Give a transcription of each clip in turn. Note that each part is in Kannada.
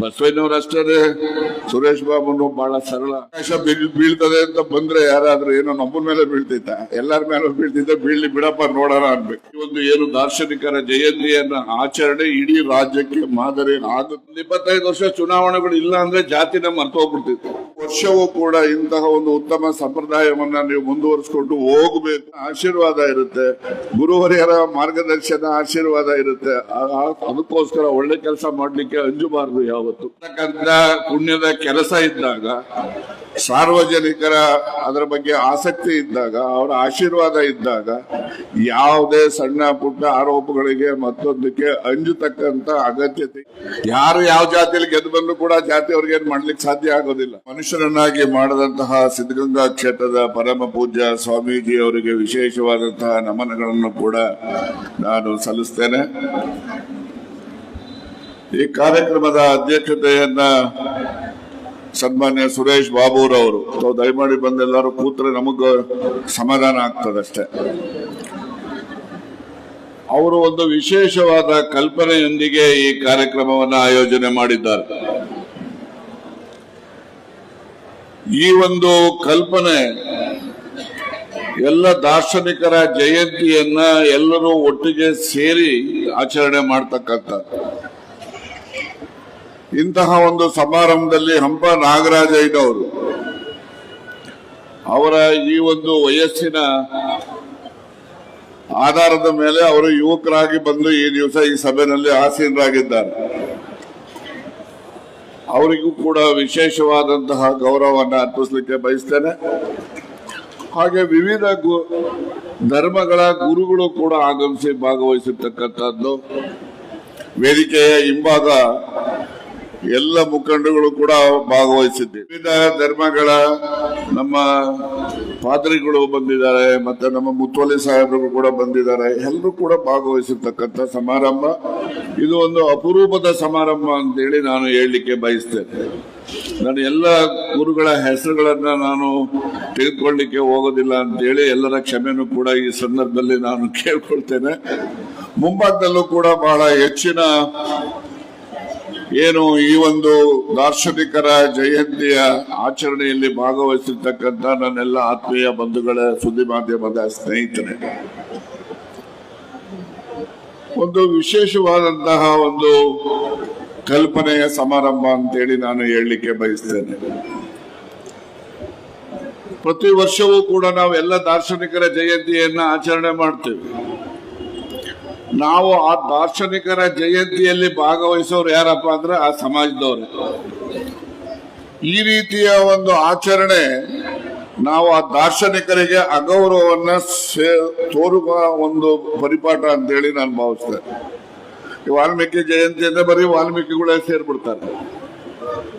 ಬಸವಣ್ಣವ್ರು ಅಷ್ಟೇ. ಸುರೇಶ್ ಬಾಬುನು ಬಹಳ ಸರಳ. ಬೀಳ್ತದೆ ಅಂತ ಬಂದ್ರೆ ಯಾರಾದ್ರೂ ಏನೋ ನಮ್ಮನ ಮೇಲೆ ಬೀಳ್ತೈತ, ಎಲ್ಲರ ಮೇಲೆ ಬೀಳ್ತಿದ್ದ, ಬೀಳ್ಲಿ ಬಿಡಪ್ಪ ನೋಡೋಣ ಅನ್ಬೇಕು. ಈ ಒಂದು ಏನು ದಾರ್ಶನಿಕರ ಜಯಂತಿಯನ್ನ ಆಚರಣೆ ಇಡೀ ರಾಜ್ಯಕ್ಕೆ ಮಾದರಿ ಆಗುತ್ತೆ. 25 ವರ್ಷ ಚುನಾವಣೆಗಳು ಇಲ್ಲ ಅಂದ್ರೆ ಜಾತಿನ ಮರ್ತೋಗ್ಬಿಡ್ತಿತ್ತು. ವರ್ಷವೂ ಕೂಡ ಇಂತಹ ಒಂದು ಉತ್ತಮ ಸಂಪ್ರದಾಯವನ್ನ ನೀವು ಮುಂದುವರಿಸಿಕೊಂಡು ಹೋಗ್ಬೇಕು. ಆಶೀರ್ವಾದ ಇರುತ್ತೆ, ಗುರುವರಿಯರ ಮಾರ್ಗದರ್ಶನ ಆಶೀರ್ವಾದ ಇರುತ್ತೆ. ಅದಕ್ಕೋಸ್ಕರ ಒಳ್ಳೆ ಕೆಲಸ ಮಾಡ್ಲಿಕ್ಕೆ ಅಂಜಬಾರದು. ಯಾವತ್ತು ಪುಣ್ಯದ ಕೆಲಸ ಇದ್ದಾಗ, ಸಾರ್ವಜನಿಕರ ಅದರ ಬಗ್ಗೆ ಆಸಕ್ತಿ ಇದ್ದಾಗ, ಅವರ ಆಶೀರ್ವಾದ ಇದ್ದಾಗ, ಯಾವುದೇ ಸಣ್ಣ ಪುಟ್ಟ ಆರೋಪಗಳಿಗೆ ಮತ್ತೊಂದಕ್ಕೆ ಅಂಜತಕ್ಕಂತ ಅಗತ್ಯತೆ. ಯಾರು ಯಾವ ಜಾತಿಯಲ್ಲಿ ಗೆದ್ದು ಬಂದ್ರು ಕೂಡ ಜಾತಿ ಅವ್ರಿಗೆ ಏನ್ ಮಾಡ್ಲಿಕ್ಕೆ ಸಾಧ್ಯ ಆಗೋದಿಲ್ಲ. ಮನುಷ್ಯರನ್ನಾಗಿ ಮಾಡದಂತಹ ಸಿದ್ಧಗಂಗಾ ಕ್ಷೇತ್ರದ ಪರಮ ಪೂಜ್ಯ ಸ್ವಾಮೀಜಿ ಅವರಿಗೆ ವಿಶೇಷವಾದಂತಹ ನಮನಗಳನ್ನು ಕೂಡ ನಾನು ಸಲ್ಲಿಸ್ತೇನೆ. ಈ ಕಾರ್ಯಕ್ರಮದ ಅಧ್ಯಕ್ಷತೆಯನ್ನ ಸನ್ಮಾನ್ಯ ಸುರೇಶ್ ಬಾಬುರವರು. ದಯಮಾಡಿ ಬಂದೆಲ್ಲರೂ ಕೂತ್ರೆ ನಮಗ ಸಮಾಧಾನ ಆಗ್ತದಷ್ಟೇ. ಅವರು ಒಂದು ವಿಶೇಷವಾದ ಕಲ್ಪನೆಯೊಂದಿಗೆ ಈ ಕಾರ್ಯಕ್ರಮವನ್ನು ಆಯೋಜನೆ ಮಾಡಿದ್ದಾರೆ. ಈ ಒಂದು ಕಲ್ಪನೆ ಎಲ್ಲ ದಾರ್ಶನಿಕರ ಜಯಂತಿಯನ್ನ ಎಲ್ಲರೂ ಒಟ್ಟಿಗೆ ಸೇರಿ ಆಚರಣೆ ಮಾಡ್ತಕ್ಕಂಥದ್ದು. ಇಂತಹ ಒಂದು ಸಮಾರಂಭದಲ್ಲಿ ಹಂಪ ನಾಗರಾಜಯ್ಯನವರು ಅವರ ಈ ಒಂದು ವಯಸ್ಸಿನ ಆಧಾರದ ಮೇಲೆ ಅವರು ಯುವಕರಾಗಿ ಬಂದು ಈ ದಿವಸ ಈ ಸಭೆಯಲ್ಲಿ ಆಸೀನರಾಗಿದ್ದಾರೆ. ಅವರಿಗೂ ಕೂಡ ವಿಶೇಷವಾದಂತಹ ಗೌರವವನ್ನು ಅರ್ಪಿಸಲಿಕ್ಕೆ ಬಯಸ್ತೇನೆ. ಹಾಗೆ ವಿವಿಧ ಧರ್ಮಗಳ ಗುರುಗಳು ಕೂಡ ಆಗಮಿಸಿ ಭಾಗವಹಿಸಿರ್ತಕ್ಕಂಥದ್ದು. ವೇದಿಕೆಯ ಹಿಂಭಾಗ ಎಲ್ಲ ಮುಖಂಡಗಳು ಕೂಡ ಭಾಗವಹಿಸಿದ್ದೀವಿ. ವಿವಿಧ ಧರ್ಮಗಳ ನಮ್ಮ ಪಾದ್ರಿಗಳು ಬಂದಿದ್ದಾರೆ, ಮತ್ತೆ ನಮ್ಮ ಮುತ್ತೋಲಿ ಸಾಹೇಬರು ಕೂಡ ಬಂದಿದ್ದಾರೆ. ಎಲ್ಲರೂ ಕೂಡ ಭಾಗವಹಿಸಿರ್ತಕ್ಕಂಥ ಸಮಾರಂಭ. ಇದು ಒಂದು ಅಪರೂಪದ ಸಮಾರಂಭ ಅಂತೇಳಿ ನಾನು ಹೇಳಲಿಕ್ಕೆ ಬಯಸ್ತೇನೆ. ನಾನು ಎಲ್ಲ ಗುರುಗಳ ಹೆಸರುಗಳನ್ನ ನಾನು ತೆಗೆದುಕೊಳ್ಳಿಕ್ಕೆ ಹೋಗೋದಿಲ್ಲ ಅಂತೇಳಿ ಎಲ್ಲರ ಕ್ಷಮೆನೂ ಕೂಡ ಈ ಸಂದರ್ಭದಲ್ಲಿ ನಾನು ಕೇಳ್ಕೊಳ್ತೇನೆ. ಮುಂಭಾಗದಲ್ಲೂ ಕೂಡ ಬಹಳ ಹೆಚ್ಚಿನ ಏನು ಈ ಒಂದು ದಾರ್ಶನಿಕರ ಜಯಂತಿಯ ಆಚರಣೆಯಲ್ಲಿ ಭಾಗವಹಿಸಿರ್ತಕ್ಕಂಥ ನನ್ನೆಲ್ಲ ಆತ್ಮೀಯ ಬಂಧುಗಳ, ಸುದ್ದಿ ಮಾಧ್ಯಮದ ಸ್ನೇಹಿತರೆ, ಒಂದು ವಿಶೇಷವಾದಂತಹ ಒಂದು ಕಲ್ಪನೆಯ ಸಮಾರಂಭ ಅಂತೇಳಿ ನಾನು ಹೇಳಲಿಕ್ಕೆ ಬಯಸ್ತೇನೆ. ಪ್ರತಿ ವರ್ಷವೂ ಕೂಡ ನಾವು ಎಲ್ಲ ದಾರ್ಶನಿಕರ ಜಯಂತಿಯನ್ನ ಆಚರಣೆ ಮಾಡ್ತೇವೆ. ನಾವು ಆ ದಾರ್ಶನಿಕರ ಜಯಂತಿಯಲ್ಲಿ ಭಾಗವಹಿಸೋರು ಯಾರಪ್ಪ ಅಂದ್ರೆ ಆ ಸಮಾಜದವರು. ಈ ರೀತಿಯ ಒಂದು ಆಚರಣೆ ನಾವು ಆ ದಾರ್ಶನಿಕರಿಗೆ ಅಗೌರವವನ್ನ ತೋರುವ ಒಂದು ಪರಿಪಾಠ ಅಂತೇಳಿ ನಾನು ಭಾವಿಸ್ತೇನೆ. ವಾಲ್ಮೀಕಿ ಜಯಂತಿ ಅಂದ್ರೆ ಬರೀ ವಾಲ್ಮೀಕಿಗಳೇ ಸೇರ್ಬಿಡ್ತಾರೆ.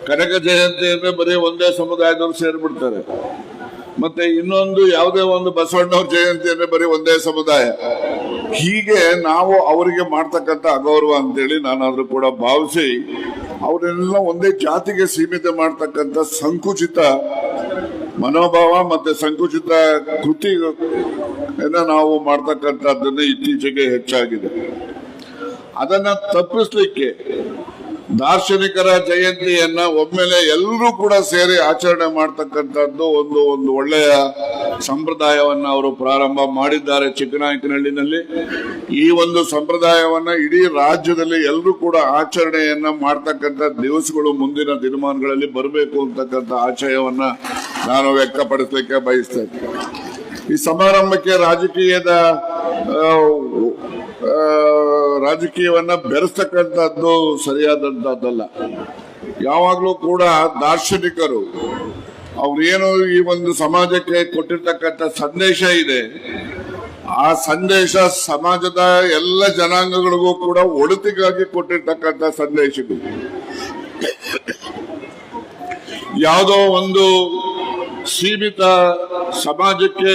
ಕನಕ ಜಯಂತಿ ಅಂದ್ರೆ ಬರೀ ಒಂದೇ ಸಮುದಾಯದವರು ಸೇರ್ಬಿಡ್ತಾರೆ. ಮತ್ತೆ ಇನ್ನೊಂದು ಯಾವುದೇ ಒಂದು ಬಸವಣ್ಣವ್ರ ಜಯಂತಿ ಅಂದ್ರೆ ಬರೀ ಒಂದೇ ಸಮುದಾಯ. ಹೀಗೆ ನಾವು ಅವರಿಗೆ ಮಾಡ್ತಕ್ಕಂಥ ಅಗೌರವ ಅಂತೇಳಿ ನಾನಾದ್ರೂ ಕೂಡ ಭಾವಿಸಿ ಅವರೆಲ್ಲ ಒಂದೇ ಜಾತಿಗೆ ಸೀಮಿತ ಮಾಡ್ತಕ್ಕಂಥ ಸಂಕುಚಿತ ಮನೋಭಾವ ಮತ್ತೆ ಸಂಕುಚಿತ ಕೃತಿ ನಾವು ಮಾಡ್ತಕ್ಕಂಥದ್ದನ್ನು ಇತ್ತೀಚೆಗೆ ಹೆಚ್ಚಾಗಿದೆ. ಅದನ್ನ ತಪ್ಪಿಸ್ಲಿಕ್ಕೆ ದಾರ್ಶನಿಕರ ಜಯಂತಿಯನ್ನ ಒಮ್ಮೆಲೆ ಎಲ್ಲರೂ ಕೂಡ ಸೇರಿ ಆಚರಣೆ ಮಾಡ್ತಕ್ಕಂಥದ್ದು ಒಂದು ಒಳ್ಳೆಯ ಸಂಪ್ರದಾಯವನ್ನ ಅವರು ಪ್ರಾರಂಭ ಮಾಡಿದ್ದಾರೆ ಚಿಕ್ಕನಾಯಕನಹಳ್ಳಿನಲ್ಲಿ. ಈ ಒಂದು ಸಂಪ್ರದಾಯವನ್ನ ಇಡೀ ರಾಜ್ಯದಲ್ಲಿ ಎಲ್ಲರೂ ಕೂಡ ಆಚರಣೆಯನ್ನ ಮಾಡ್ತಕ್ಕಂಥ ದಿವಸಗಳು ಮುಂದಿನ ದಿನಮಾನಗಳಲ್ಲಿ ಬರಬೇಕು ಅಂತಕ್ಕಂಥ ಆಶಯವನ್ನ ನಾನು ವ್ಯಕ್ತಪಡಿಸಲಿಕ್ಕೆ ಬಯಸ್ತೇನೆ. ಈ ಸಮಾರಂಭಕ್ಕೆ ರಾಜಕೀಯವನ್ನ ಬೆರೆಸ್ತಕ್ಕಂಥದ್ದು ಸರಿಯಾದಂತದ್ದಲ್ಲ. ಯಾವಾಗ್ಲೂ ಕೂಡ ದಾರ್ಶನಿಕರು ಅವ್ರೇನು ಈ ಒಂದು ಸಮಾಜಕ್ಕೆ ಕೊಟ್ಟಿರ್ತಕ್ಕಂಥ ಸಂದೇಶ ಇದೆ, ಆ ಸಂದೇಶ ಸಮಾಜದ ಎಲ್ಲ ಜನಾಂಗಗಳಿಗೂ ಕೂಡ ಒಳಿತಿಗಾಗಿ ಕೊಟ್ಟಿರ್ತಕ್ಕಂಥ ಸಂದೇಶಗಳು. ಯಾವುದೋ ಒಂದು ಸೀಮಿತ ಸಮಾಜಕ್ಕೆ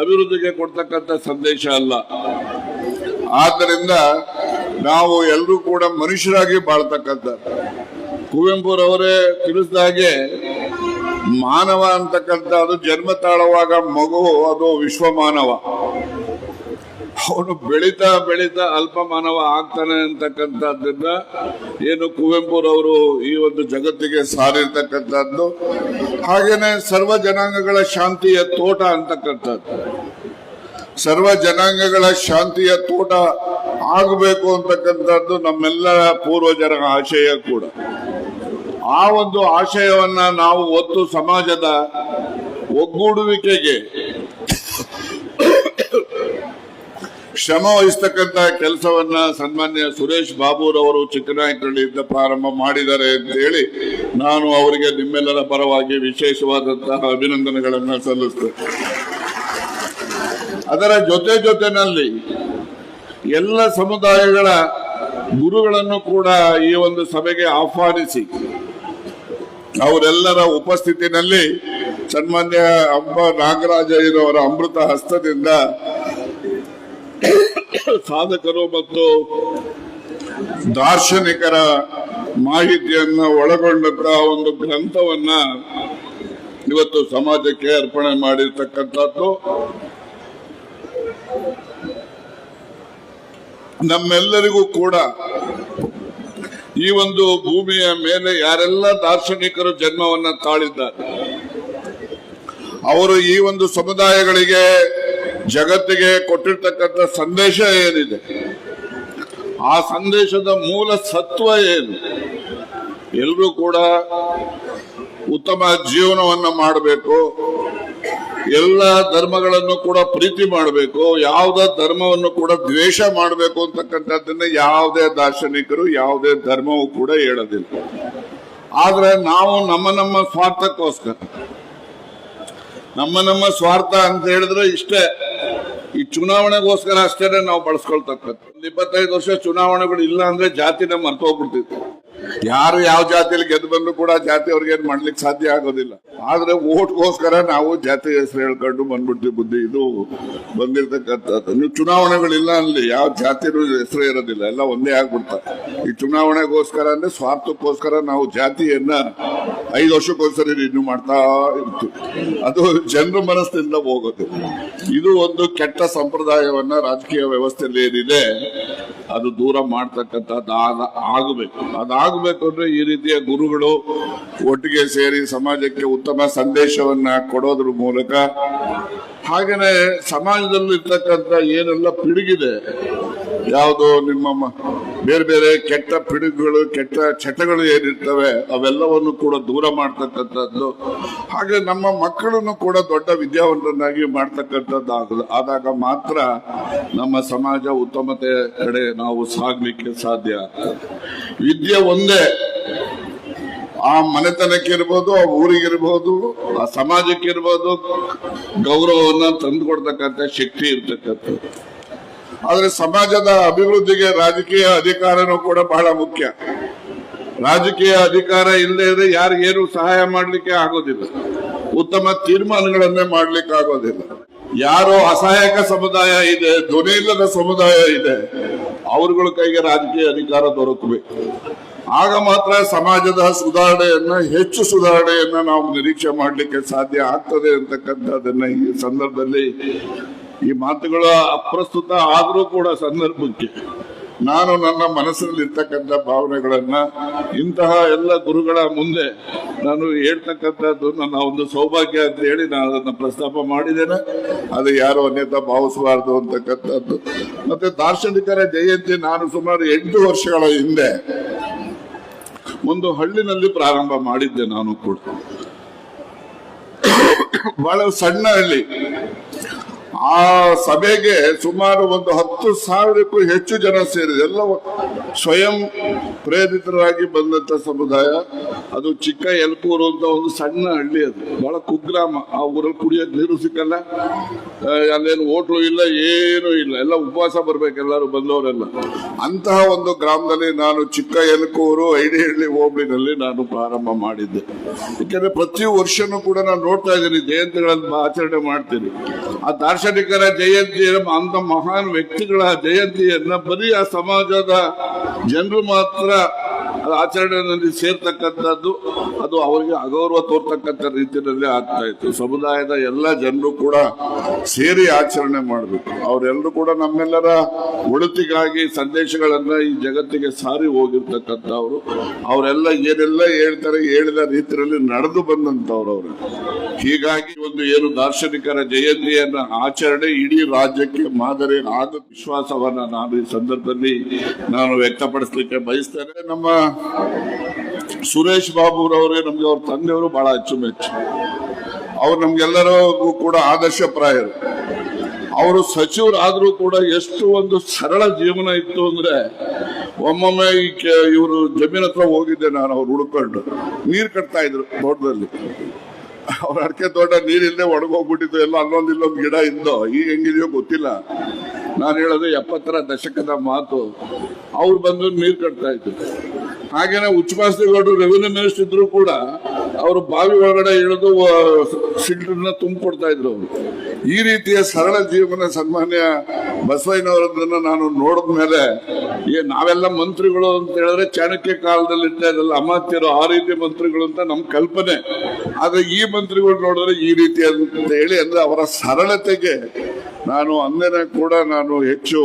ಅಭಿವೃದ್ಧಿಗೆ ಕೊಡ್ತಕ್ಕಂಥ ಸಂದೇಶ ಅಲ್ಲ. ಆದ್ದರಿಂದ ನಾವು ಎಲ್ಲರೂ ಕೂಡ ಮನುಷ್ಯರಾಗಿ ಬಾಳ್ತಕ್ಕಂಥ ಕುವೆಂಪುರವರೇ ತಿಳಿಸಿದ ಹಾಗೆ ಮಾನವ ಅಂತಕ್ಕಂಥ ಅದು ಜನ್ಮ ತಾಳುವಾಗ ಮಗು ಅದು ವಿಶ್ವ ಮಾನವ. ಅವನು ಬೆಳೀತಾ ಬೆಳೀತಾ ಅಲ್ಪ ಮಾನವ ಆಗ್ತಾನೆ ಅಂತಕ್ಕಂಥದ್ದನ್ನ ಏನು ಕುವೆಂಪುರವರು ಈ ಒಂದು ಜಗತ್ತಿಗೆ ಸಾರಿರ್ತಕ್ಕಂಥದ್ದು. ಹಾಗೇನೆ ಸರ್ವ ಜನಾಂಗಗಳ ಶಾಂತಿಯ ತೋಟ ಅಂತಕ್ಕಂಥದ್ದು, ಸರ್ವ ಜನಾಂಗಗಳ ಶಾಂತಿಯ ತೋಟ ಆಗಬೇಕು ಅಂತಕ್ಕಂಥದ್ದು ನಮ್ಮೆಲ್ಲರ ಪೂರ್ವಜರ ಆಶಯ ಕೂಡ. ಆ ಒಂದು ಆಶಯವನ್ನ ನಾವು ಒತ್ತು ಸಮಾಜದ ಒಗ್ಗೂಡುವಿಕೆಗೆ ಶ್ರಮ ವಹಿಸ್ತಕ್ಕಂತ ಕೆಲಸವನ್ನ ಸನ್ಮಾನ್ಯ ಸುರೇಶ್ ಬಾಬುರವರು ಚಿಕ್ಕನಾಯಕನಹಳ್ಳಿಯಿಂದ ಪ್ರಾರಂಭ ಮಾಡಿದ್ದಾರೆ ಅಂತ ಹೇಳಿ ನಾನು ಅವರಿಗೆ ನಿಮ್ಮೆಲ್ಲರ ಪರವಾಗಿ ವಿಶೇಷವಾದಂತಹ ಅಭಿನಂದನೆಗಳನ್ನ ಸಲ್ಲಿಸ್ತೇನೆ. ಅದರ ಜೊತೆನಲ್ಲಿ ಎಲ್ಲ ಸಮುದಾಯಗಳ ಗುರುಗಳನ್ನು ಕೂಡ ಈ ಒಂದು ಸಭೆಗೆ ಆಹ್ವಾನಿಸಿ ಅವರೆಲ್ಲರ ಉಪಸ್ಥಿತಿನಲ್ಲಿ ಸನ್ಮಾನ್ಯ ಅಂಬ ನಾಗರಾಜಯ್ಯನವರ ಅಮೃತ ಹಸ್ತದಿಂದ ಸಾಧಕರು ಮತ್ತು ದಾರ್ಶನಿಕರ ಮಾಹಿತಿಯನ್ನ ಒಳಗೊಂಡಂತಹ ಒಂದು ಗ್ರಂಥವನ್ನ ಇವತ್ತು ಸಮಾಜಕ್ಕೆ ಅರ್ಪಣೆ ಮಾಡಿರ್ತಕ್ಕಂಥದ್ದು. ನಮ್ಮೆಲ್ಲರಿಗೂ ಕೂಡ ಈ ಒಂದು ಭೂಮಿಯ ಮೇಲೆ ಯಾರೆಲ್ಲ ದಾರ್ಶನಿಕರು ಜನ್ಮವನ್ನ ತಾಳಿದ್ದಾರೆ ಅವರು ಈ ಒಂದು ಸಮುದಾಯಗಳಿಗೆ ಜಗತ್ತಿಗೆ ಕೊಟ್ಟಿರ್ತಕ್ಕಂಥ ಸಂದೇಶ ಏನಿದೆ, ಆ ಸಂದೇಶದ ಮೂಲ ಸತ್ವ ಏನು, ಎಲ್ಲರೂ ಕೂಡ ಉತ್ತಮ ಜೀವನವನ್ನ ಮಾಡಬೇಕು, ಎಲ್ಲ ಧರ್ಮಗಳನ್ನು ಕೂಡ ಪ್ರೀತಿ ಮಾಡಬೇಕು, ಯಾವುದೇ ಧರ್ಮವನ್ನು ಕೂಡ ದ್ವೇಷ ಮಾಡಬೇಕು ಅಂತಕ್ಕಂಥದ್ದನ್ನ ಯಾವುದೇ ದಾರ್ಶನಿಕರು ಯಾವುದೇ ಧರ್ಮವೂ ಕೂಡ ಹೇಳೋದಿಲ್ಲ. ಆದ್ರೆ ನಾವು ನಮ್ಮ ಸ್ವಾರ್ಥಕ್ಕೋಸ್ಕರ ನಮ್ಮ ಸ್ವಾರ್ಥ ಅಂತ ಹೇಳಿದ್ರೆ ಇಷ್ಟೇ, ಈ ಚುನಾವಣೆಗೋಸ್ಕರ ಅಷ್ಟೇ ನಾವು ಬಳಸ್ಕೊಳ್ತಕ್ಕಂಥ. 25 ವರ್ಷ ಚುನಾವಣೆಗಳು ಇಲ್ಲ ಅಂದ್ರೆ ಜಾತಿನ ಮರ್ತೋಗ್ಬಿಡ್ತಿತ್ತು. ಯಾರು ಯಾವ ಜಾತಿಯಲ್ಲಿ ಗೆದ್ದು ಬಂದ್ರು ಕೂಡ ಜಾತಿ ಅವ್ರಿಗೆ ಏನ್ ಮಾಡ್ಲಿಕ್ಕೆ ಸಾಧ್ಯ ಆಗೋದಿಲ್ಲ. ಆದ್ರೆ ಓಟ್ಗೋಸ್ಕರ ನಾವು ಜಾತಿ ಹೆಸರು ಹೇಳ್ಕೊಂಡು ಬಂದ್ಬಿಡ್ತೀವಿ. ಬುದ್ಧಿ ಇದು ಬಂದಿರ್ತಕ್ಕಂಥದ್ದು. ನೀವು ಚುನಾವಣೆಗಳಿಲ್ಲ ಅಲ್ಲಿ ಯಾವ ಜಾತಿನೂ ಹೆಸರು ಇರೋದಿಲ್ಲ, ಎಲ್ಲ ಒಂದೇ ಆಗ್ಬಿಡ್ತಾರೆ. ಈ ಚುನಾವಣೆಗೋಸ್ಕರ ಅಂದ್ರೆ ಸ್ವಾರ್ಥಕ್ಕೋಸ್ಕರ ನಾವು ಜಾತಿಯನ್ನ 5 ವರ್ಷಕ್ಕೊಂದ್ಸರಿ ರಿನ್ಯೂ ಮಾಡ್ತಾ ಇರ್ತೀವಿ. ಅದು ಜನರ ಮನಸ್ಸಿನಿಂದ ಹೋಗೋದು. ಇದು ಒಂದು ಕೆಟ್ಟ ಸಂಪ್ರದಾಯವನ್ನ ರಾಜಕೀಯ ವ್ಯವಸ್ಥೆಯಲ್ಲಿ ಏನಿದೆ ಅದು ದೂರ ಮಾಡ್ತಕ್ಕಂಥದ್ದು ಆಗಬೇಕು. ಅದಾಗಬೇಕು ಅಂದ್ರೆ ಈ ರೀತಿಯ ಗುರುಗಳು ಒಟ್ಟಿಗೆ ಸೇರಿ ಸಮಾಜಕ್ಕೆ ಉತ್ತಮ ಸಂದೇಶವನ್ನ ಕೊಡೋದ್ರ ಮೂಲಕ, ಹಾಗೇನೆ ಸಮಾಜದಲ್ಲಿರ್ತಕ್ಕಂಥ ಏನೆಲ್ಲ ಪಿಡುಗಿದೆ, ಯಾವುದು ನಿಮ್ಮ ಬೇರೆ ಬೇರೆ ಕೆಟ್ಟ ಪಿಡುಗುಗಳು ಕೆಟ್ಟ ಚಟಗಳು ಏನಿರ್ತವೆ ಅವೆಲ್ಲವನ್ನು ಕೂಡ ದೂರ ಮಾಡ್ತಕ್ಕಂಥದ್ದು. ಹಾಗೆ ನಮ್ಮ ಮಕ್ಕಳನ್ನು ಕೂಡ ದೊಡ್ಡ ವಿದ್ಯಾವಂತರನ್ನಾಗಿ ಮಾಡ್ತಕ್ಕಂಥದ್ದು ಆದಾಗ ಮಾತ್ರ ನಮ್ಮ ಸಮಾಜ ಉತ್ತಮತೆ ಕಡೆ ನಾವು ಸಾಗ್ಲಿಕ್ಕೆ ಸಾಧ್ಯ ಆಗ್ತದೆ. ವಿದ್ಯೆ ಒಂದೇ ಆ ಮನೆತನಕ್ಕಿರ್ಬೋದು, ಆ ಊರಿಗಿರ್ಬೋದು, ಆ ಸಮಾಜಕ್ಕಿರ್ಬೋದು ಗೌರವವನ್ನ ತಂದುಕೊಡ್ತಕ್ಕಂಥ ಶಕ್ತಿ ಇರ್ತಕ್ಕಂಥದ್ದು. ಆದ್ರೆ ಸಮಾಜದ ಅಭಿವೃದ್ಧಿಗೆ ರಾಜಕೀಯ ಅಧಿಕಾರನೂ ಕೂಡ ಬಹಳ ಮುಖ್ಯ. ರಾಜಕೀಯ ಅಧಿಕಾರ ಇಲ್ಲದೆ ಇದ್ರೆ ಯಾರಿಗೇನು ಸಹಾಯ ಮಾಡ್ಲಿಕ್ಕೆ ಆಗೋದಿಲ್ಲ, ಉತ್ತಮ ತೀರ್ಮಾನಗಳನ್ನೇ ಮಾಡ್ಲಿಕ್ಕೆ ಆಗೋದಿಲ್ಲ. ಯಾರೋ ಅಸಹಾಯಕ ಸಮುದಾಯ ಇದೆ, ಧ್ವನಿ ಇಲ್ಲದ ಸಮುದಾಯ ಇದೆ, ಅವ್ರಗಳ ಕೈಗೆ ರಾಜಕೀಯ ಅಧಿಕಾರ ದೊರಕಬೇಕು. ಆಗ ಮಾತ್ರ ಸಮಾಜದ ಹೆಚ್ಚು ಸುಧಾರಣೆಯನ್ನ ನಾವು ನಿರೀಕ್ಷೆ ಮಾಡಲಿಕ್ಕೆ ಸಾಧ್ಯ ಆಗ್ತದೆ ಅಂತಕ್ಕಂಥದ್ದನ್ನ ಈ ಸಂದರ್ಭದಲ್ಲಿ, ಈ ಮಾತುಗಳು ಅಪ್ರಸ್ತುತ ಆದ್ರೂ ಕೂಡ ಸಂದರ್ಭಕ್ಕೆ ನಾನು ನನ್ನ ಮನಸ್ಸಿನಲ್ಲಿ ಇರ್ತಕ್ಕಂಥ ಭಾವನೆಗಳನ್ನ ಇಂತಹ ಎಲ್ಲ ಗುರುಗಳ ಮುಂದೆ ನಾನು ಹೇಳ್ತಕ್ಕಂಥದ್ದು ನನ್ನ ಒಂದು ಸೌಭಾಗ್ಯ ಅಂತ ಹೇಳಿ ನಾನು ಅದನ್ನ ಪ್ರಸ್ತಾಪ ಮಾಡಿದ್ದೇನೆ. ಅದು ಯಾರು ಅನ್ಯತಾ ಭಾವಿಸಬಾರದು ಅಂತಕ್ಕಂಥದ್ದು. ಮತ್ತೆ ದಾರ್ಶನಿಕರ ಜಯಂತಿ ನಾನು ಸುಮಾರು 8 ವರ್ಷಗಳ ಹಿಂದೆ ಒಂದು ಹಳ್ಳಿನಲ್ಲಿ ಪ್ರಾರಂಭ ಮಾಡಿದ್ದೆ. ನಾನು ಕೂಡ ಬಹಳ ಸಣ್ಣ ಹಳ್ಳಿ. ಆ ಸಭೆಗೆ ಸುಮಾರು ಒಂದು 10,000ಕ್ಕೂ ಹೆಚ್ಚು ಜನ ಸೇರಿದೆ. ಎಲ್ಲ ಸ್ವಯಂ ಪ್ರೇರಿತರಾಗಿ ಬಂದಂತ ಸಮುದಾಯ. ಅದು ಚಿಕ್ಕ ಯಲಕೂರು ಅಂತ ಒಂದು ಸಣ್ಣ ಹಳ್ಳಿ, ಅದು ಬಹಳ ಕುಗ್ರಾಮ. ಆ ಊರಲ್ಲಿ ಕುಡಿಯೋಕೆ ನೀರು ಸಿಕ್ಕಲ್ಲ, ಅಲ್ಲೇನು ಹೋಟ್ಲು ಇಲ್ಲ, ಏನೂ ಇಲ್ಲ, ಎಲ್ಲ ಉಪವಾಸ ಬರ್ಬೇಕು ಎಲ್ಲರೂ ಬಂದವರೆಲ್ಲ. ಅಂತಹ ಒಂದು ಗ್ರಾಮದಲ್ಲಿ ನಾನು ಚಿಕ್ಕ ಯಲಕೂರು ಐಡಿಹಳ್ಳಿ ಹೋಬಳಿನಲ್ಲಿ ನಾನು ಪ್ರಾರಂಭ ಮಾಡಿದ್ದೆ. ಯಾಕಂದ್ರೆ ಪ್ರತಿ ವರ್ಷನೂ ಕೂಡ ನಾನು ನೋಡ್ತಾ ಇದ್ದೀನಿ, ಜಯಂತಿಗಳನ್ನು ಆಚರಣೆ ಮಾಡ್ತೀನಿ. ಆ ದಾರ್ಶನಿಕರ ಜಯಂತಿ ಅಂತ ಮಹಾನ್ ವ್ಯಕ್ತಿಗಳ ಜಯಂತಿಯನ್ನ ಬರೀ ಆ ಸಮಾಜದ ಜನರು ಮಾತ್ರ ಅದು ಆಚರಣೆಯಲ್ಲಿ ಸೇರ್ತಕ್ಕಂಥದ್ದು ಅದು ಅವರಿಗೆ ಅಗೌರವ ತೋರ್ತಕ್ಕಂಥ ರೀತಿಯಲ್ಲಿ ಆಗ್ತಾ ಇತ್ತು. ಸಮುದಾಯದ ಎಲ್ಲ ಜನರು ಕೂಡ ಸೇರಿ ಆಚರಣೆ ಮಾಡಬೇಕು. ಅವರೆಲ್ಲರೂ ಕೂಡ ನಮ್ಮೆಲ್ಲರ ಒಳಿತಿಗಾಗಿ ಸಂದೇಶಗಳನ್ನ ಈ ಜಗತ್ತಿಗೆ ಸಾರಿ ಹೋಗಿರ್ತಕ್ಕಂಥವ್ರು. ಅವರೆಲ್ಲ ಏನೆಲ್ಲ ಹೇಳ್ತಾರೆ ಹೇಳಿದ ರೀತಿಯಲ್ಲಿ ನಡೆದು ಬಂದಂತವ್ರು ಅವರು. ಹೀಗಾಗಿ ಒಂದು ಏನು ದಾರ್ಶನಿಕರ ಜಯಂತಿಯನ್ನ ಆಚರಣೆ ಇಡೀ ರಾಜ್ಯಕ್ಕೆ ಮಾದರಿ ಆಗ ವಿಶ್ವಾಸವನ್ನ ನಾನು ಈ ಸಂದರ್ಭದಲ್ಲಿ ನಾನು ವ್ಯಕ್ತಪಡಿಸಲಿಕ್ಕೆ ಬಯಸ್ತೇನೆ. ನಮ್ಮ ಸುರೇಶ್ ಬಾಬುರವರೇ ನಮ್ಗೆ ಅವ್ರ ತಂದೆಯವರು ಬಹಳ ಅಚ್ಚುಮೆಚ್ಚು. ಅವ್ರು ನಮ್ಗೆಲ್ಲರಿಗೂ ಕೂಡ ಆದರ್ಶಪ್ರಾಯರು. ಅವರು ಸಚಿವರಾದ್ರೂ ಕೂಡ ಎಷ್ಟು ಒಂದು ಸರಳ ಜೀವನ ಇತ್ತು ಅಂದ್ರೆ, ಒಮ್ಮೊಮ್ಮೆ ಇವರು ಜಮೀನ್ ಹತ್ರ ಹೋಗಿದ್ದೆ ನಾನು. ಅವ್ರು ಹುಡ್ಕೊಂಡು ನೀರ್ ಕಟ್ತಾ ಇದ್ರು ತೋಟದಲ್ಲಿ. ಅವ್ರ ಅಡಿಕೆ ತೋಟ ನೀರಿಲ್ಲದೆ ಒಣಗೋಗ್ಬಿಟ್ಟಿತ್ತು. ಎಲ್ಲ ಇಲ್ಲೊಂದು ಗಿಡ ಇದ್ದೋ, ಈಗ ಹೆಂಗಿದೆಯೋ ಗೊತ್ತಿಲ್ಲ. ನಾನು ಹೇಳೋದು 70ರ ದಶಕದ ಮಾತು. ಅವ್ರು ಬಂದು ನೀರ್ ಕಟ್ತಾ ಇದ್ರು. ಹಾಗೇನೆ ಉಚ್ಚಮಾಸ್ತಿಗೌಡರು ರೆವಿನ್ಯೂ ಮಿನಿಸ್ಟರ್ ಇದ್ರು ಕೂಡ ಅವರು ಬಾವಿ ಒಳಗಡೆ ಇಳಿದು ಸಿಲ್ಟರ್ನ ತುಂಬಿಕೊಡ್ತಾ ಇದ್ರು ಅವರು. ಈ ರೀತಿಯ ಸರಳ ಜೀವನ ಸನ್ಮಾನ್ಯ ಬಸವಯ್ಯನವರನ್ನ ನಾನು ನೋಡಿದ ಮೇಲೆ ನಾವೆಲ್ಲ ಮಂತ್ರಿಗಳು ಅಂತ ಹೇಳಿದ್ರೆ ಚಾಣಕ್ಯ ಕಾಲದಲ್ಲಿ ಇರ್ತಾ ಇರಲ್ಲ ಅಮಾತ್ಯರು, ಆ ರೀತಿ ಮಂತ್ರಿಗಳು ಅಂತ ನಮ್ ಕಲ್ಪನೆ. ಆದ್ರೆ ಈ ಮಂತ್ರಿಗಳು ನೋಡಿದ್ರೆ ಈ ರೀತಿ ಅಂತ ಹೇಳಿ ಅಂದ್ರೆ ಅವರ ಸರಳತೆಗೆ ನಾನು ಅಂದೇನೆ ಕೂಡ ನಾನು ಹೆಚ್ಚು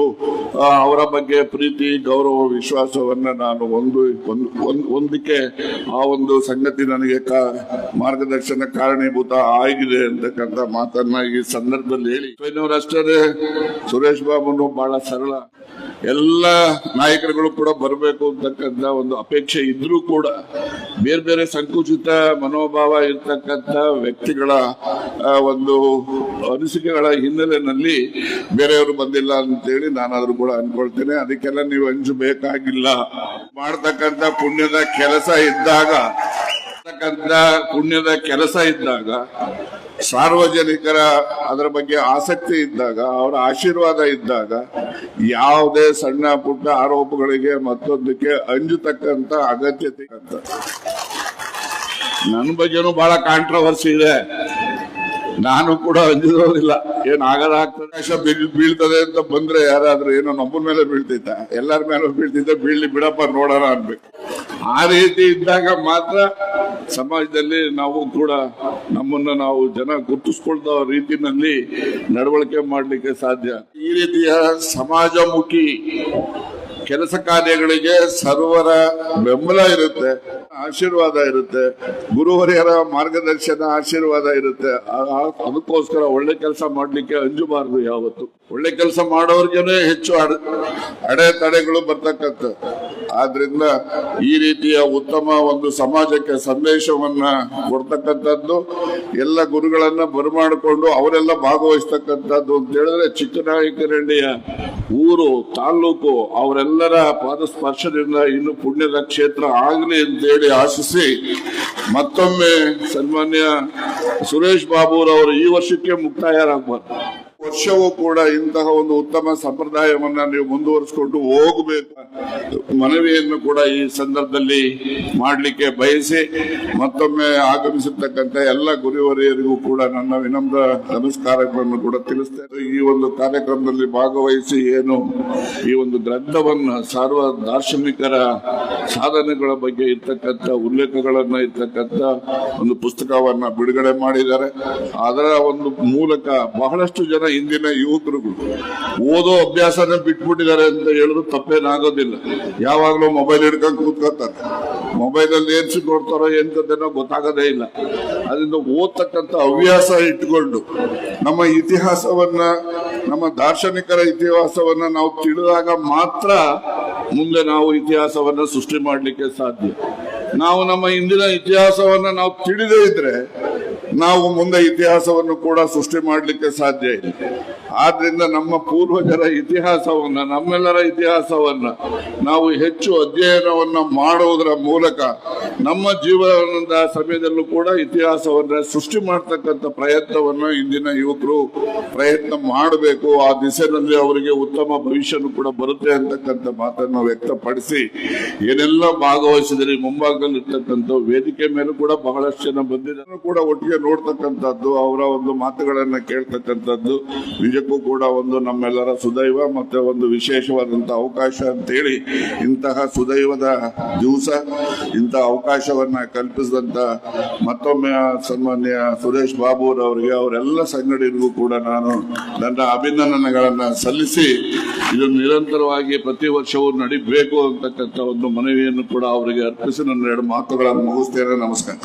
ಅವರ ಬಗ್ಗೆ ಪ್ರೀತಿ ಗೌರವ ವಿಶ್ವಾಸವನ್ನ ನಾನು ಒಂದಕ್ಕೆ ಆ ಒಂದು ಸಂಗತಿ ನನಗೆ ಮಾರ್ಗದರ್ಶನ ಕಾರಣೀಭೂತ ಆಗಿದೆ ಅಂತಕ್ಕಂಥ ಮಾತನ್ನ ಈ ಸಂದರ್ಭದಲ್ಲಿ ಹೇಳಿ, ಅಷ್ಟೇ ಸುರೇಶ್ ಬಾಬುನು ಬಹಳ ಸರಳ. ಎಲ್ಲ ನಾಯಕರುಗಳು ಕೂಡ ಬರಬೇಕು ಅಂತಕ್ಕಂಥ ಒಂದು ಅಪೇಕ್ಷೆ ಇದ್ರೂ ಕೂಡ ಬೇರೆ ಬೇರೆ ಸಂಕುಚಿತ ಮನೋಭಾವ ಇರ್ತಕ್ಕಂಥ ವ್ಯಕ್ತಿಗಳ ಒಂದು ಅನಿಸಿಕೆಗಳ ಹಿನ್ನೆಲೆಯಲ್ಲಿ ಬೇರೆಯವರು ಬಂದಿಲ್ಲ ಅಂತೇಳಿ ನಾನಾದ್ರೂ ಕೂಡ ಅನ್ಕೊಳ್ತೇನೆ. ಅದಕ್ಕೆಲ್ಲ ನೀವು ಅಂಜಬೇಕಾಗಿಲ್ಲ. ಮಾಡ್ತಕ್ಕಂಥ ಪುಣ್ಯದ ಕೆಲಸ ಇದ್ದಾಗ ಸಾರ್ವಜನಿಕರ ಅದರ ಬಗ್ಗೆ ಆಸಕ್ತಿ ಇದ್ದಾಗ, ಅವರ ಆಶೀರ್ವಾದ ಇದ್ದಾಗ, ಯಾವುದೇ ಸಣ್ಣ ಪುಟ್ಟ ಆರೋಪಗಳಿಗೆ ಮತ್ತೊಂದಕ್ಕೆ ಅಂಜತಕ್ಕಂತ ಅಗತ್ಯತೆ ಅಂತ. ನನ್ನ ಬಗ್ಗೆನೂ ಬಹಳ ಕಾಂಟ್ರವರ್ಸಿ ಇದೆ. ನಾನು ಕೂಡ ಅಂಜಿರೋದಿಲ್ಲ. ಆಗದ ಆಗ್ತದೆ ಬೀಳ್ತದೆ ಅಂತ ಬಂದ್ರೆ ಯಾರಾದ್ರೂ ಏನೋ ನಮ್ಮನ ಮೇಲೆ ಬೀಳ್ತೈತ, ಎಲ್ಲರ ಮೇಲೆ ಬೀಳ್ತಿದ್ದ, ಬೀಳ್ಲಿ ಬಿಡಪ್ಪ ನೋಡೋಣ ಅನ್ಬೇಕು. ಆ ರೀತಿ ಇದ್ದಾಗ ಮಾತ್ರ ಸಮಾಜದಲ್ಲಿ ನಾವು ಕೂಡ ನಮ್ಮನ್ನ ನಾವು ಜನ ಗುರುತಿಸ್ಕೊಳ್ದ ರೀತಿನಲ್ಲಿ ನಡವಳಿಕೆ ಮಾಡ್ಲಿಕ್ಕೆ ಸಾಧ್ಯ. ಈ ರೀತಿಯ ಸಮಾಜಮುಖಿ ಕೆಲಸ ಕಾರ್ಯಗಳಿಗೆ ಸರ್ವರ ಬೆಂಬಲ ಇರುತ್ತೆ, ಆಶೀರ್ವಾದ ಇರುತ್ತೆ, ಗುರುವರಿಯರ ಮಾರ್ಗದರ್ಶನ ಆಶೀರ್ವಾದ ಇರುತ್ತೆ. ಅದಕ್ಕೋಸ್ಕರ ಒಳ್ಳೆ ಕೆಲಸ ಮಾಡ್ಲಿಕ್ಕೆ ಅಂಜಬಾರದು. ಯಾವತ್ತು ಒಳ್ಳೆ ಕೆಲಸ ಮಾಡೋರ್ಗೆನೆ ಹೆಚ್ಚು ಅಡೆತಡೆಗಳು ಬರ್ತಕ್ಕಂಥ. ಆದ್ರಿಂದ ಈ ರೀತಿಯ ಉತ್ತಮ ಒಂದು ಸಮಾಜಕ್ಕೆ ಸಂದೇಶವನ್ನ ಕೊಡ್ತಕ್ಕಂಥದ್ದು, ಎಲ್ಲ ಗುರುಗಳನ್ನ ಬರಮಾಡಿಕೊಂಡು ಅವರೆಲ್ಲ ಭಾಗವಹಿಸ್ತಕ್ಕಂಥದ್ದು ಅಂತ ಹೇಳಿದ್ರೆ ಚಿಕ್ಕನಾಯಕನಹಳ್ಳಿಯ ಊರು, ತಾಲೂಕು ಅವರೆಲ್ಲರ ಪಾದ ಸ್ಪರ್ಶದಿಂದ ಇನ್ನು ಪುಣ್ಯದ ಕ್ಷೇತ್ರ ಆಗಲಿ ಅಂತೇಳಿ ಆಶಿಸಿ ಮತ್ತೊಮ್ಮೆ ಸನ್ಮಾನ್ಯ ಸುರೇಶ್ ಬಾಬುರವರು ಈ ವರ್ಷಕ್ಕೆ ಮುಕ್ತಾಯರಾಗಬಾರ್ದು. ವರ್ಷವೂ ಕೂಡ ಇಂತಹ ಒಂದು ಉತ್ತಮ ಸಂಪ್ರದಾಯವನ್ನ ನೀವು ಮುಂದುವರಿಸಿಕೊಂಡು ಹೋಗಬೇಕು ಮನವಿಯನ್ನು ಕೂಡ ಈ ಸಂದರ್ಭದಲ್ಲಿ ಮಾಡಲಿಕ್ಕೆ ಬಯಸಿ ಮತ್ತೊಮ್ಮೆ ಆಗಮಿಸಿರ್ತಕ್ಕಂಥ ಎಲ್ಲ ಗುರುವರಿಯರಿಗೂ ಕೂಡ ನನ್ನ ವಿನಮ್ರ ನಮಸ್ಕಾರಗಳನ್ನು ಕೂಡ ತಿಳಿಸ್ತೇನೆ. ಈ ಒಂದು ಕಾರ್ಯಕ್ರಮದಲ್ಲಿ ಭಾಗವಹಿಸಿ ಏನು ಈ ಒಂದು ಗ್ರಂಥವನ್ನ ಸಾರ್ವ ದಾರ್ಶನಿಕರ ಸಾಧನೆಗಳ ಬಗ್ಗೆ ಇರ್ತಕ್ಕಂಥ ಉಲ್ಲೇಖಗಳನ್ನ ಇರ್ತಕ್ಕಂಥ ಒಂದು ಪುಸ್ತಕವನ್ನ ಬಿಡುಗಡೆ ಮಾಡಿದ್ದಾರೆ. ಅದರ ಒಂದು ಮೂಲಕ ಬಹಳಷ್ಟು ಜನ ಇಂದಿನ ಯುವಕರುಗಳು ಓದೋ ಅಭ್ಯಾಸನ ಬಿಟ್ಬಿಟ್ಟಿದ್ದಾರೆ ಅಂತ ಹೇಳಿದ್ರು ತಪ್ಪೇನಾಗೋದಿಲ್ಲ. ಯಾವಾಗ್ಲೂ ಮೊಬೈಲ್ ಹಿಡ್ಕೊಂಡು ಕೂತ್ಕೊತಾರೆ. ಮೊಬೈಲ್ ಅಲ್ಲಿ ಏನ್ ನೋಡ್ತಾರೋ ಎಂತದೇನೋ ಗೊತ್ತಾಗೋದೇ ಇಲ್ಲ. ಅದರಿಂದ ಓದ್ತಕ್ಕಂಥ ಹವ್ಯಾಸ ಇಟ್ಕೊಂಡು ನಮ್ಮ ಇತಿಹಾಸವನ್ನ, ನಮ್ಮ ದಾರ್ಶನಿಕರ ಇತಿಹಾಸವನ್ನ ನಾವು ತಿಳಿದಾಗ ಮಾತ್ರ ಮುಂದೆ ನಾವು ಇತಿಹಾಸವನ್ನ ಸೃಷ್ಟಿ ಮಾಡಲಿಕ್ಕೆ ಸಾಧ್ಯ. ನಾವು ನಮ್ಮ ಇಂದಿನ ಇತಿಹಾಸವನ್ನ ನಾವು ತಿಳಿದೇ ಇದ್ರೆ ನಾವು ಮುಂದೆ ಇತಿಹಾಸವನ್ನು ಕೂಡ ಸೃಷ್ಟಿ ಮಾಡಲಿಕ್ಕೆ ಸಾಧ್ಯ ಇಲ್ಲ. ಆದ್ರಿಂದ ನಮ್ಮ ಪೂರ್ವಜರ ಇತಿಹಾಸವನ್ನ, ನಮ್ಮೆಲ್ಲರ ಇತಿಹಾಸವನ್ನ ನಾವು ಹೆಚ್ಚು ಅಧ್ಯಯನವನ್ನ ಮಾಡುವುದರ ಮೂಲಕ ನಮ್ಮ ಜೀವನದ ಸಮಯದಲ್ಲೂ ಕೂಡ ಇತಿಹಾಸವನ್ನ ಸೃಷ್ಟಿ ಮಾಡತಕ್ಕಂಥ ಪ್ರಯತ್ನವನ್ನ ಇಂದಿನ ಯುವಕರು ಪ್ರಯತ್ನ ಮಾಡಬೇಕು. ಆ ದಿಸೆಯಲ್ಲಿ ಅವರಿಗೆ ಉತ್ತಮ ಭವಿಷ್ಯನೂ ಕೂಡ ಬರುತ್ತೆ ಅಂತಕ್ಕಂಥ ಮಾತನ್ನು ವ್ಯಕ್ತಪಡಿಸಿ, ಏನೆಲ್ಲ ಭಾಗವಹಿಸಿದರೆ ಮುಂಭಾಗದಲ್ಲಿ ಇರ್ತಕ್ಕಂಥ ವೇದಿಕೆ ಮೇಲೂ ಕೂಡ ಬಹಳಷ್ಟು ಜನ ಬಂದಿದ್ದಾರೆ ಕೂಡ ಒಟ್ಟಿಗೆ ನೋಡ್ತಕ್ಕಂಥದ್ದು, ಅವರ ಒಂದು ಮಾತುಗಳನ್ನ ಕೇಳ್ತಕ್ಕಂಥದ್ದು ನಿಜಕ್ಕೂ ಕೂಡ ಒಂದು ನಮ್ಮೆಲ್ಲರ ಸುದೈವ ಮತ್ತೆ ಒಂದು ವಿಶೇಷವಾದಂತಹ ಅವಕಾಶ ಅಂತೇಳಿ ಇಂತಹ ಸುದೈವದ ದಿವಸ ಇಂತಹ ಅವಕಾಶವನ್ನ ಕಲ್ಪಿಸಿದಂತ ಮತ್ತೊಮ್ಮೆ ಸನ್ಮಾನ್ಯ ಸುರೇಶ್ ಬಾಬು ಅವರಿಗೆ ಅವರೆಲ್ಲ ಸಂಘಟನೆಗೂ ಕೂಡ ನಾನು ನನ್ನ ಅಭಿನಂದನೆಗಳನ್ನ ಸಲ್ಲಿಸಿ ಇದನ್ನು ನಿರಂತರವಾಗಿ ಪ್ರತಿ ವರ್ಷವೂ ನಡಿಬೇಕು ಅಂತಕ್ಕಂಥ ಒಂದು ಮನವಿಯನ್ನು ಕೂಡ ಅವರಿಗೆ ಅರ್ಪಿಸಿ ನನ್ನ ಎರಡು ಮಾತುಗಳನ್ನು ಮುಗಿಸ್ತೇನೆ. ನಮಸ್ಕಾರ.